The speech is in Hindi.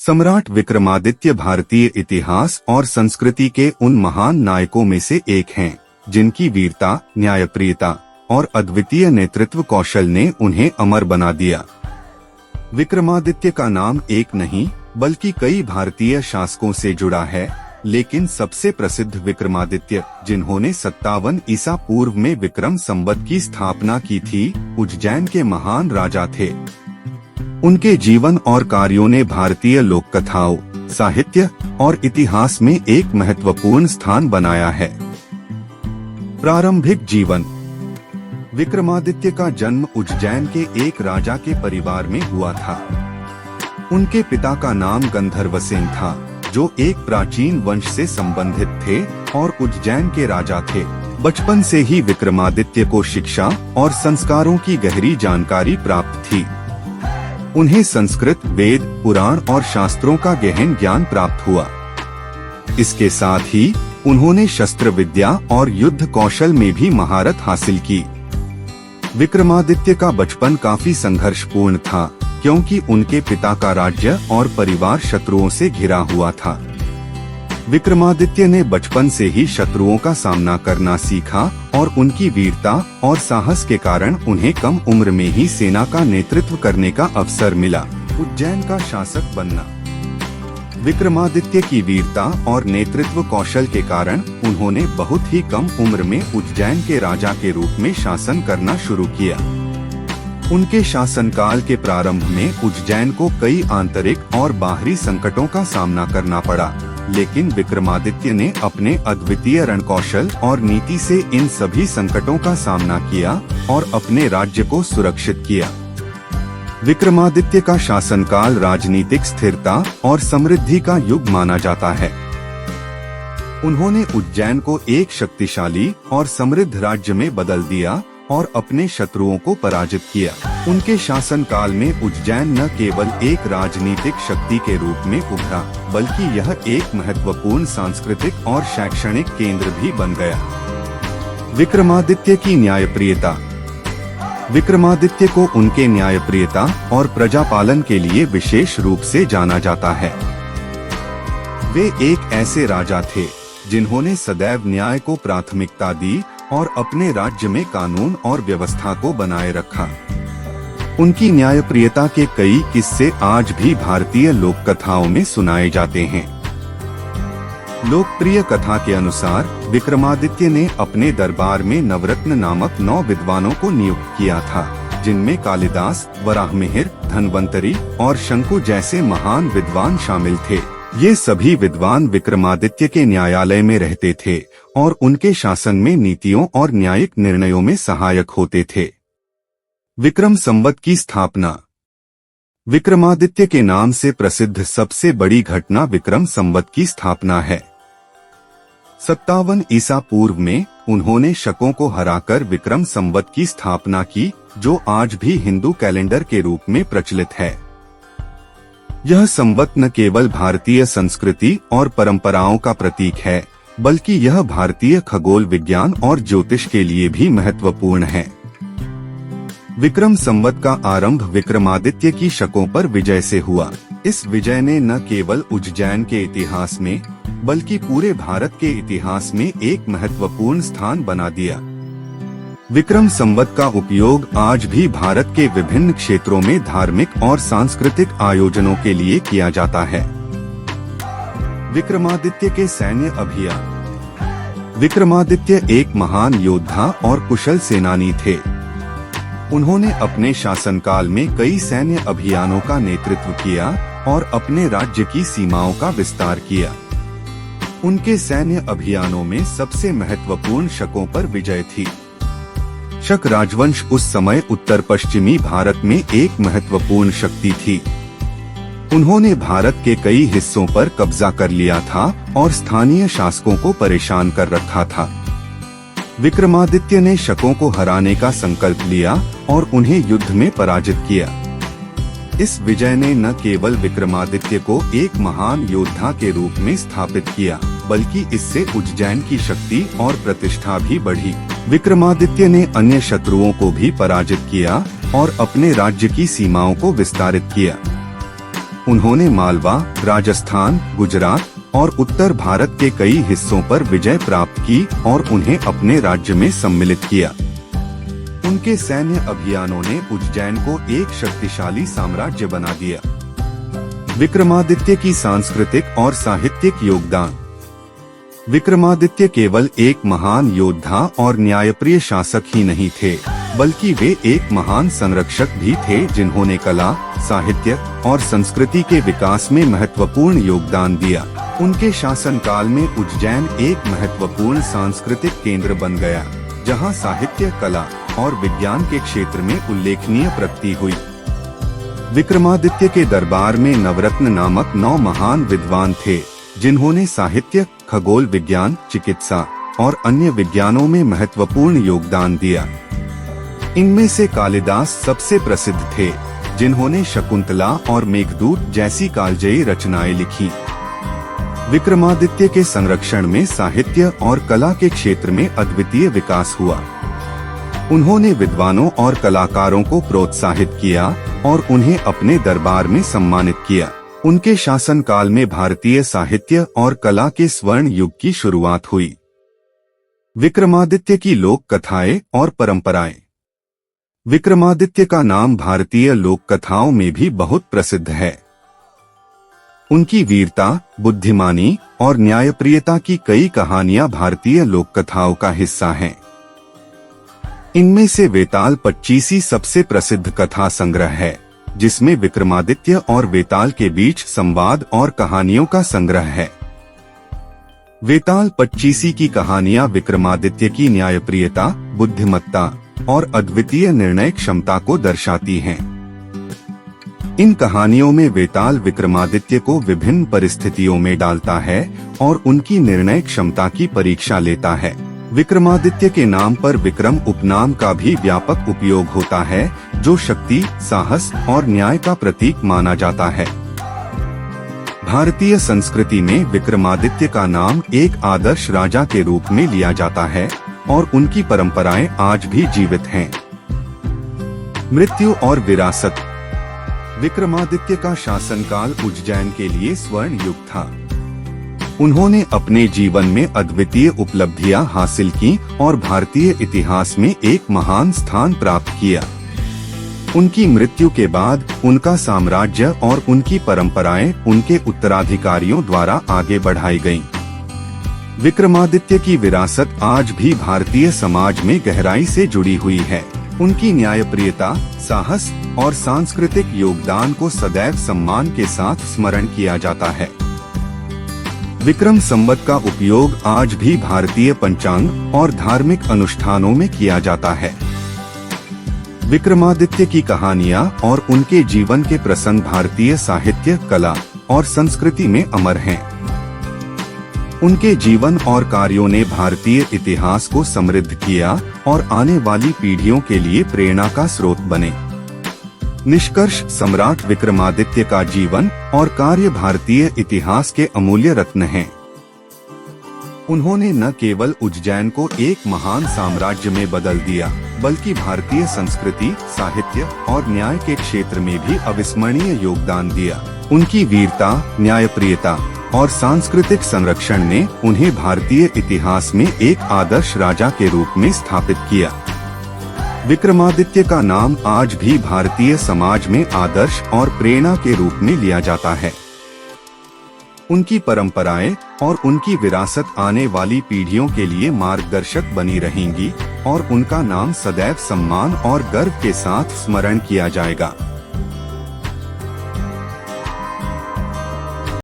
सम्राट विक्रमादित्य भारतीय इतिहास और संस्कृति के उन महान नायकों में से एक हैं, जिनकी वीरता, न्यायप्रियता और अद्वितीय नेतृत्व कौशल ने उन्हें अमर बना दिया। विक्रमादित्य का नाम एक नहीं बल्कि कई भारतीय शासकों से जुड़ा है, लेकिन सबसे प्रसिद्ध विक्रमादित्य, जिन्होंने 57 ईसा पूर्व में विक्रम संवत की स्थापना की थी, उज्जैन के महान राजा थे। उनके जीवन और कार्यों ने भारतीय लोक कथाओं, साहित्य और इतिहास में एक महत्वपूर्ण स्थान बनाया है। प्रारंभिक जीवन। विक्रमादित्य का जन्म उज्जैन के एक राजा के परिवार में हुआ था। उनके पिता का नाम गंधर्वसेन था, जो एक प्राचीन वंश से संबंधित थे और उज्जैन के राजा थे। बचपन से ही विक्रमादित्य को शिक्षा और संस्कारों की गहरी जानकारी प्राप्त थी। उन्हें संस्कृत, वेद, पुराण और शास्त्रों का गहन ज्ञान प्राप्त हुआ। इसके साथ ही उन्होंने शस्त्र विद्या और युद्ध कौशल में भी महारत हासिल की। विक्रमादित्य का बचपन काफी संघर्षपूर्ण था, क्योंकि उनके पिता का राज्य और परिवार शत्रुओं से घिरा हुआ था। विक्रमादित्य ने बचपन से ही शत्रुओं का सामना करना सीखा और उनकी वीरता और साहस के कारण उन्हें कम उम्र में ही सेना का नेतृत्व करने का अवसर मिला। उज्जैन का शासक बनना। विक्रमादित्य की वीरता और नेतृत्व कौशल के कारण उन्होंने बहुत ही कम उम्र में उज्जैन के राजा के रूप में शासन करना शुरू किया। उनके शासनकाल के प्रारंभ में उज्जैन को कई आंतरिक और बाहरी संकटों का सामना करना पड़ा, लेकिन विक्रमादित्य ने अपने अद्वितीय रणकौशल और नीति से इन सभी संकटों का सामना किया और अपने राज्य को सुरक्षित किया। विक्रमादित्य का शासनकाल राजनीतिक स्थिरता और समृद्धि का युग माना जाता है। उन्होंने उज्जैन को एक शक्तिशाली और समृद्ध राज्य में बदल दिया और अपने शत्रुओं को पराजित किया। उनके शासनकाल में उज्जैन न केवल एक राजनीतिक शक्ति के रूप में उभरा, बल्कि यह एक महत्वपूर्ण सांस्कृतिक और शैक्षणिक केंद्र भी बन गया। विक्रमादित्य की न्यायप्रियता। विक्रमादित्य को उनके न्यायप्रियता और प्रजापालन के लिए विशेष रूप से जाना जाता है। वे एक ऐसे राजा थे जिन्होंने सदैव न्याय को प्राथमिकता दी और अपने राज्य में कानून और व्यवस्था को बनाए रखा। उनकी न्यायप्रियता के कई किस्से आज भी भारतीय लोक कथाओं में सुनाए जाते हैं। लोकप्रिय कथा के अनुसार विक्रमादित्य ने अपने दरबार में नवरत्न नामक 9 विद्वानों को नियुक्त किया था, जिनमें कालिदास, वराहमिहिर, धन्वंतरी और शंकु जैसे महान विद्वान शामिल थे। ये सभी विद्वान विक्रमादित्य के न्यायालय में रहते थे और उनके शासन में नीतियों और न्यायिक निर्णयों में सहायक होते थे। विक्रम संवत की स्थापना। विक्रमादित्य के नाम से प्रसिद्ध सबसे बड़ी घटना विक्रम संवत की स्थापना है। 57 ईसा पूर्व में उन्होंने शकों को हराकर विक्रम संवत की स्थापना की, जो आज भी हिंदू कैलेंडर के रूप में प्रचलित है। यह संवत न केवल भारतीय संस्कृति और परंपराओं का प्रतीक है, बल्कि यह भारतीय खगोल विज्ञान और ज्योतिष के लिए भी महत्वपूर्ण है। विक्रम संवत का आरंभ विक्रमादित्य की शकों पर विजय से हुआ। इस विजय ने न केवल उज्जैन के इतिहास में, बल्कि पूरे भारत के इतिहास में एक महत्वपूर्ण स्थान बना दिया। विक्रम संवत का उपयोग आज भी भारत के विभिन्न क्षेत्रों में धार्मिक और सांस्कृतिक आयोजनों के लिए किया जाता है। विक्रमादित्य के सैन्य अभियान। विक्रमादित्य एक महान योद्धा और कुशल सेनानी थे। उन्होंने अपने शासनकाल में कई सैन्य अभियानों का नेतृत्व किया और अपने राज्य की सीमाओं का विस्तार किया। उनके सैन्य अभियानों में सबसे महत्वपूर्ण शकों पर विजय थी। शक राजवंश उस समय उत्तर पश्चिमी भारत में एक महत्वपूर्ण शक्ति थी। उन्होंने भारत के कई हिस्सों पर कब्जा कर लिया था और स्थानीय शासकों को परेशान कर रखा था। विक्रमादित्य ने शकों को हराने का संकल्प लिया और उन्हें युद्ध में पराजित किया। इस विजय ने न केवल विक्रमादित्य को एक महान योद्धा के रूप में स्थापित किया, बल्कि इससे उज्जैन की शक्ति और प्रतिष्ठा भी बढ़ी। विक्रमादित्य ने अन्य शत्रुओं को भी पराजित किया और अपने राज्य की सीमाओं को विस्तारित किया। उन्होंने मालवा, राजस्थान, गुजरात और उत्तर भारत के कई हिस्सों पर विजय प्राप्त की और उन्हें अपने राज्य में सम्मिलित किया। उनके सैन्य अभियानों ने उज्जैन को एक शक्तिशाली साम्राज्य बना दिया। विक्रमादित्य की सांस्कृतिक और साहित्यिक योगदान। विक्रमादित्य केवल एक महान योद्धा और न्यायप्रिय शासक ही नहीं थे, बल्कि वे एक महान संरक्षक भी थे जिन्होंने कला, साहित्य और संस्कृति के विकास में महत्वपूर्ण योगदान दिया। उनके शासनकाल में उज्जैन एक महत्वपूर्ण सांस्कृतिक केंद्र बन गया, जहां साहित्य, कला और विज्ञान के क्षेत्र में उल्लेखनीय प्रगति हुई। विक्रमादित्य के दरबार में नवरत्न नामक 9 महान विद्वान थे, जिन्होंने साहित्य, खगोल विज्ञान, चिकित्सा और अन्य विज्ञानों में महत्वपूर्ण योगदान दिया। इनमें से कालिदास सबसे प्रसिद्ध थे, जिन्होंने शकुंतला और मेघदूत जैसी कालजयी रचनाएं लिखी। विक्रमादित्य के संरक्षण में साहित्य और कला के क्षेत्र में अद्वितीय विकास हुआ। उन्होंने विद्वानों और कलाकारों को प्रोत्साहित किया और उन्हें अपने दरबार में सम्मानित किया। उनके शासनकाल में भारतीय साहित्य और कला के स्वर्ण युग की शुरुआत हुई। विक्रमादित्य की लोक कथाएं और परंपराएं। विक्रमादित्य का नाम भारतीय लोक कथाओं में भी बहुत प्रसिद्ध है। उनकी वीरता, बुद्धिमानी और न्यायप्रियता की कई कहानियां भारतीय लोक कथाओं का हिस्सा हैं। इनमें से वेताल पच्चीसी सबसे प्रसिद्ध कथा संग्रह है, जिसमें विक्रमादित्य और वेताल के बीच संवाद और कहानियों का संग्रह है। वेताल पच्चीसी की कहानियां विक्रमादित्य की न्यायप्रियता, बुद्धिमत्ता और अद्वितीय निर्णय क्षमता को दर्शाती हैं। इन कहानियों में वेताल विक्रमादित्य को विभिन्न परिस्थितियों में डालता है और उनकी निर्णय क्षमता की परीक्षा लेता है। विक्रमादित्य के नाम पर विक्रम उपनाम का भी व्यापक उपयोग होता है, जो शक्ति, साहस और न्याय का प्रतीक माना जाता है। भारतीय संस्कृति में विक्रमादित्य का नाम एक आदर्श राजा के रूप में लिया जाता है और उनकी परंपराएं आज भी जीवित हैं। मृत्यु और विरासत। विक्रमादित्य का शासनकाल उज्जैन के लिए स्वर्ण युग था। उन्होंने अपने जीवन में अद्वितीय उपलब्धियां हासिल की और भारतीय इतिहास में एक महान स्थान प्राप्त किया। उनकी मृत्यु के बाद उनका साम्राज्य और उनकी परंपराएं उनके उत्तराधिकारियों द्वारा आगे बढ़ाई गईं। विक्रमादित्य की विरासत आज भी भारतीय समाज में गहराई से जुड़ी हुई है। उनकी न्यायप्रियता, साहस और सांस्कृतिक योगदान को सदैव सम्मान के साथ स्मरण किया जाता है। विक्रम संवत का उपयोग आज भी भारतीय पंचांग और धार्मिक अनुष्ठानों में किया जाता है। विक्रमादित्य की कहानियां और उनके जीवन के प्रसंग भारतीय साहित्य, कला और संस्कृति में अमर हैं। उनके जीवन और कार्यों ने भारतीय इतिहास को समृद्ध किया और आने वाली पीढ़ियों के लिए प्रेरणा का स्रोत बने। निष्कर्ष, सम्राट विक्रमादित्य का जीवन और कार्य भारतीय इतिहास के अमूल्य रत्न हैं। उन्होंने न केवल उज्जैन को एक महान साम्राज्य में बदल दिया, बल्कि भारतीय संस्कृति, साहित्य और न्याय के क्षेत्र में भी अविस्मरणीय योगदान दिया। उनकी वीरता, न्यायप्रियता और सांस्कृतिक संरक्षण ने उन्हें भारतीय इतिहास में एक आदर्श राजा के रूप में स्थापित किया। विक्रमादित्य का नाम आज भी भारतीय समाज में आदर्श और प्रेरणा के रूप में लिया जाता है। उनकी परंपराएं और उनकी विरासत आने वाली पीढ़ियों के लिए मार्गदर्शक बनी रहेंगी और उनका नाम सदैव सम्मान और गर्व के साथ स्मरण किया जाएगा।